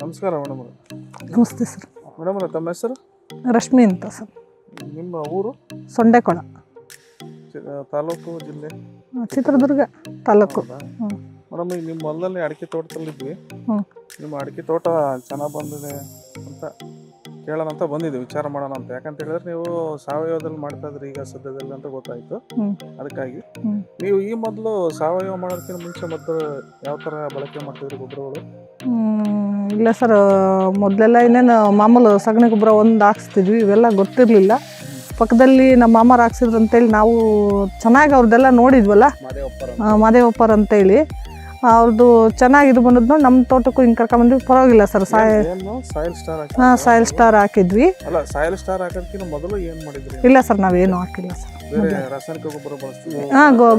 ನಮಸ್ಕಾರ ಮೇಡಮ್. ನಮಸ್ತೆ sir. Madam ತಮ್ಮ ಹೆಸರು? ರಶ್ಮಿ ಅಂತ ಸರ್. ನಿಮ್ಮ ಊರು? ಸೊಂಡೆಕೊಳ ತಾಲೂಕು, ಜಿಲ್ಲೆ? ಚಿತ್ರದುರ್ಗ ತಾಲೂಕು. ಮೇಡಮ್, ಈಗ ನಿಮ್ಮ ಹೊಲದಲ್ಲಿ ಅಡಿಕೆ ತೋಟದಲ್ಲಿದ್ವಿ. ನಿಮ್ಮ ಅಡಿಕೆ ತೋಟ ಚೆನ್ನಾಗಿ ಬಂದಿದೆ ಅಂತ ಕೇಳೋಣ ಅಂತ ಬಂದಿದ್ವಿ, ವಿಚಾರ ಮಾಡೋಣ ಅಂತ. ಯಾಕಂತ ಹೇಳಿದ್ರೆ ನೀವು ಸಾವಯವದಲ್ಲಿ ಮಾಡ್ತಾ ಇದ್ರಿ ಈಗ ಸದ್ಯದಲ್ಲಿ ಅಂತ ಗೊತ್ತಾಯ್ತು. ಅದಕ್ಕಾಗಿ ನೀವು ಈ ಮೊದಲು ಸಾವಯವ ಮಾಡೋದಕ್ಕಿಂತ ಮುಂಚೆ ಮೊದಲು ಯಾವ ಥರ ಬಳಕೆ ಮಾಡ್ತಿದ್ರಿ ಗೊಬ್ಬರಗಳು? ಇಲ್ಲ ಸರ್, ಮೊದಲೆಲ್ಲ ಇನ್ನೇನು ಮಾಮೂಲು ಸಗಣಿ ಗೊಬ್ಬರ ಒಂದು ಹಾಕ್ಸ್ತಿದ್ವಿ, ಇವೆಲ್ಲ ಗೊತ್ತಿರಲಿಲ್ಲ. ಪಕ್ಕದಲ್ಲಿ ನಮ್ಮ ಮಾಮಾರು ಹಾಕ್ಸಿದ್ರು ಅಂತೇಳಿ ನಾವು ಚೆನ್ನಾಗಿ ಅವ್ರದ್ದೆಲ್ಲ ನೋಡಿದ್ವಲ್ಲ, ಮಾದೇವಪ್ಪರ್ ಅಂತೇಳಿ ಅವ್ರದ್ದು ಚೆನ್ನಾಗಿ ಇದು ಬಂದದ್ದು ನೋಡಿ ನಮ್ಮ ತೋಟಕ್ಕೂ ಹಿಂಗೆ ಕರ್ಕೊಂಡ್ಬಂದ್ವಿ. ಪರವಾಗಿಲ್ಲ ಸರ್. ಸಾಯಿಲ್ ಸ್ಟಾರ್ ಹಾಕಿದ್ವಿ. ಸಾಯಿಲ್ ಸ್ಟಾರ್ ಹಾಕೋದಕ್ಕಿಂತ ಮೊದಲು ಏನು ಮಾಡಿದ್ರಿ? ಇಲ್ಲ ಸರ್, ನಾವೇನು ಹಾಕಿಲ್ಲ ಸರ್. ರಾಸಾಯನಿಕ ಗೊಬ್ಬರ ಬಳಸ್ತೀವಿ.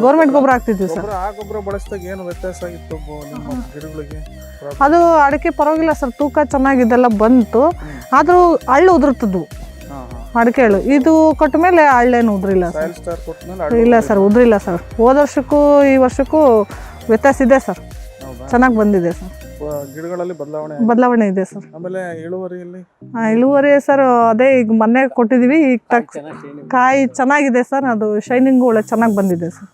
ಗೌರ್ಮೆಂಟ್ ಗೊಬ್ಬರ ಹಾಕ್ತಿದ್ವಿ ಸರ್. ಆ ಗೊಬ್ಬರ ಬಳಸಿದಾಗ ಏನು ವ್ಯತ್ಯಾಸ ಆಗಿತ್ತು ನಿಮ್ಮ ಗಿಡಗಳಿಗೆ? ಅದು ಅಡಿಕೆ ಪರವಾಗಿಲ್ಲ ಸರ್, ತೂಕ ಚೆನ್ನಾಗಿದೆಲ್ಲ ಬಂತು. ಆದರೂ ಹಳ್ಳು ಉದುರ್ತದ್ದು ಅಡಿಕೆ ಹಳ್ಳು. ಇದು ಕೊಟ್ಟ ಮೇಲೆ ಹಳ್ಳೇನು ಉದ್ರಿಲ್ಲ ಸರ್. ಇಲ್ಲ ಸರ್, ಉದ್ರಿಲ್ಲ ಸರ್. ಹೋದ ವರ್ಷಕ್ಕೂ ಈ ವರ್ಷಕ್ಕೂ ವ್ಯತ್ಯಾಸ ಇದೆ ಸರ್, ಚೆನ್ನಾಗಿ ಬಂದಿದೆ ಸರ್. ಗಿಡಗಳಲ್ಲಿ ಬದಲಾವಣೆ ಇದೆ ಸರ್. ಆಮೇಲೆ ಇಳುವರಿಯಲ್ಲಿ? ಇಳುವರಿ ಸರ್ ಅದೇ ಈಗ ಮೊನ್ನೆ ಕೊಟ್ಟಿದ್ದೀವಿ. ಈಗ ಕಾಯಿ ಚೆನ್ನಾಗಿದೆ ಸರ್, ಅದು ಶೈನಿಂಗು ಒಳ್ಳೆ ಚೆನ್ನಾಗಿ ಬಂದಿದೆ ಸರ್.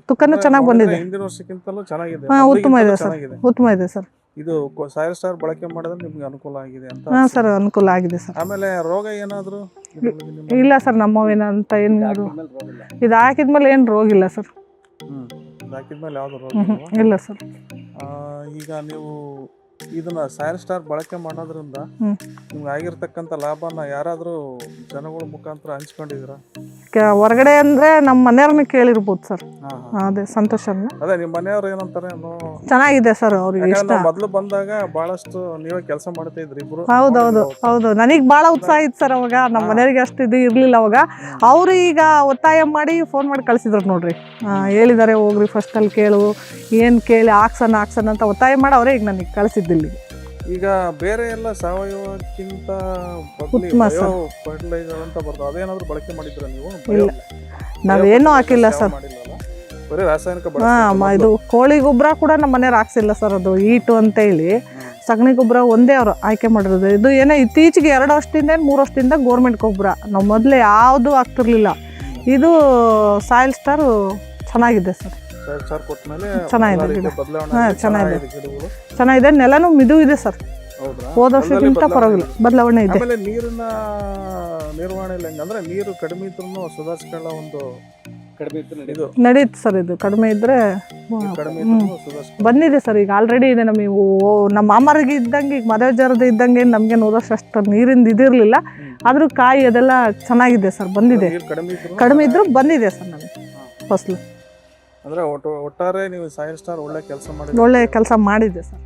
ತೂಕನೂ ಚೆನ್ನಾಗಿ ಬಂದಿದೆ. ಹಿಂದಿನ ವರ್ಷಕ್ಕಿಂತಲೂ ಚೆನ್ನಾಗಿದೆ. ಉತ್ತಮ ಇದೆ ಸರ್, ಉತ್ತಮ ಇದೆ ಸರ್. ಇದು ಸಾಯಿಲ್ ಸ್ಟಾರ್ ಬಳಕೆ ಮಾಡಿದ್ರೆ ನಿಮ್ಗೆ ಅನುಕೂಲ ಆಗಿದೆ ಅಂತ? ಹಾಂ ಸರ್, ಅನುಕೂಲ ಆಗಿದೆ ಸರ್. ಆಮೇಲೆ ರೋಗ ಏನಾದರೂ? ಇಲ್ಲ ಸರ್, ನಮ್ಮವೇನಂತ ಏನು ಇದು ಹಾಕಿದ್ಮೇಲೆ ಏನು ರೋಗ ಇಲ್ಲ ಸರ್. ಹಾಕಿದ್ಮೇಲೆ ಯಾವ್ದು ರೋಗ ಇಲ್ಲ ಸರ್. ಈಗ ನೀವು ಇದನ್ನ ಸಾಯಿಲ್ ಸ್ಟಾರ್ ಬಳಕೆ ಮಾಡೋದ್ರಿಂದ ನಿಮ್ಗೆ ಆಗಿರ್ತಕ್ಕಂಥ ಲಾಭನ ಯಾರಾದರೂ ಜನಗಳ ಮುಖಾಂತರ ಹಂಚ್ಕೊಂಡಿದ್ದೀರಾ? ಹೊರಗಡೆ ಅಂದ್ರೆ ನಮ್ಮ ಮನೆಯವ್ರನ್ನ ಕೇಳಿರ್ಬೋದು ಸರ್. ಅದೇ ಸಂತೋಷನ. ಅದೇ ನಿಮ್ಮ ಮನೆಯವ್ರು ಏನಂತಾರೆ? ಚೆನ್ನಾಗಿದೆ ಸರ್, ಅವ್ರಿಗೆ ಇಷ್ಟ. ಮೊದಲು ಬಂದಾಗ ಬಹಳಷ್ಟು ನೀವೇ ಕೆಲಸ ಮಾಡ್ತಾ ಇದ್ರಿ ಇಬ್ರು. ಹೌದು ನನಗೆ ಭಾಳ ಉತ್ಸಾಹ ಇತ್ತು ಸರ್ ಅವಾಗ. ನಮ್ಮ ಮನೆಯವ್ರಿಗೆ ಅಷ್ಟು ಇದು ಇರಲಿಲ್ಲ ಅವಾಗ. ಅವರು ಈಗ ಒತ್ತಾಯ ಮಾಡಿ ಫೋನ್ ಮಾಡಿ ಕಳಿಸಿದ್ರು ನೋಡ್ರಿ. ಹೇಳಿದ್ದಾರೆ ಹೋಗ್ರಿ ಫಸ್ಟಲ್ಲಿ ಕೇಳು, ಏನು ಕೇಳಿ ಹಾಕ್ಸೋಣ ಅಂತ ಒತ್ತಾಯ ಮಾಡಿ ಅವರೇ ಈಗ ನನಗೆ ಕಳಿಸಿದ್ದಿಲ್ಲಿ. ಈಗ ಬೇರೆ ಎಲ್ಲ ಸಾವಯವಕ್ಕಿಂತ ಫರ್ಟಿಲೈಸರ್ ಅಂತ ಬರ್ತದೆ, ಅದೇನಾದ್ರು ಬಳಕೆ ಮಾಡಿದ್ರ ನೀವು? ಇಲ್ಲ, ನಾವೇನು ಹಾಕಿಲ್ಲ ಸರ್. ಬರೀ ರಾಸಾಯನಿಕ. ಇದು ಕೋಳಿ ಗೊಬ್ಬರ ಕೂಡ ನಮ್ಮ ಮನೆಯವ್ರು ಹಾಕ್ಸಿಲ್ಲ ಸರ್. ಅದು ಈಟು ಅಂತ ಹೇಳಿ ಸಗಣಿ ಗೊಬ್ಬರ ಒಂದೇ ಅವರು ಆಯ್ಕೆ ಮಾಡಿರೋದು. ಇದು ಏನೋ ಇತ್ತೀಚೆಗೆ 2 ವರ್ಷದಿಂದ 3 ವರ್ಷದಿಂದ ಗೋರ್ಮೆಂಟ್ ಗೊಬ್ಬರ. ನಾವು ಮೊದಲೇ ಯಾವುದು ಆಗ್ತಿರ್ಲಿಲ್ಲ. ಇದು ಸಾಯಿಲ್ ಸ್ಟಾರ್ ಚೆನ್ನಾಗಿದೆ ಸರ್. ಚೆನ್ನಾಗಿದೆ, ಚೆನ್ನಾಗಿದೆ. ನೆಲನೂ ಮಿದು ಇದೆ ಸರ್. ಹೋದ ವರ್ಷಕ್ಕಿಂತ ಪರವಾಗಿಲ್ಲ, ಬದಲಾವಣೆ ಇದೆ. ನೀರಿನ ನಿರ್ವಹಣೆ ಅಂದ್ರೆ ನೀರು ಕಡಿಮೆ ಇದ್ರೂ ಸುಧಾರಿಸ್ಕೊಳ್ಳೋ ಒಂದು ನಡೀತು ಸರ್. ಇದು ಕಡಿಮೆ ಇದ್ರೆ ಬಂದಿದೆ ಸರ್. ಈಗ ಆಲ್ರೆಡಿ ಇದೆ ನಮಗೆ. ನಮ್ಮ ಮಾಮರಿಗೆ ಇದ್ದಂಗೆ ಈಗ ಮದುವೆ ಜರದ ಇದ್ದಂಗೆ ನಮ್ಗೆ ಹೋದಷ್ಟು ಅಷ್ಟು ನೀರಿಂದ ಇದಿರಲಿಲ್ಲ. ಆದರೂ ಕಾಯಿ ಅದೆಲ್ಲ ಚೆನ್ನಾಗಿದೆ ಸರ್, ಬಂದಿದೆ. ಕಡಿಮೆ ಇದ್ರೂ ಬಂದಿದೆ ಸರ್ ನಮಗೆ ಫಸಲು. ಅಂದ್ರೆ ಒಟ್ಟಾರೆ ನೀವು ಸಾಯಿಲ್ ಸ್ಟಾರ್ ಒಳ್ಳೆ ಕೆಲಸ ಮಾಡಿದೆ ಸರ್.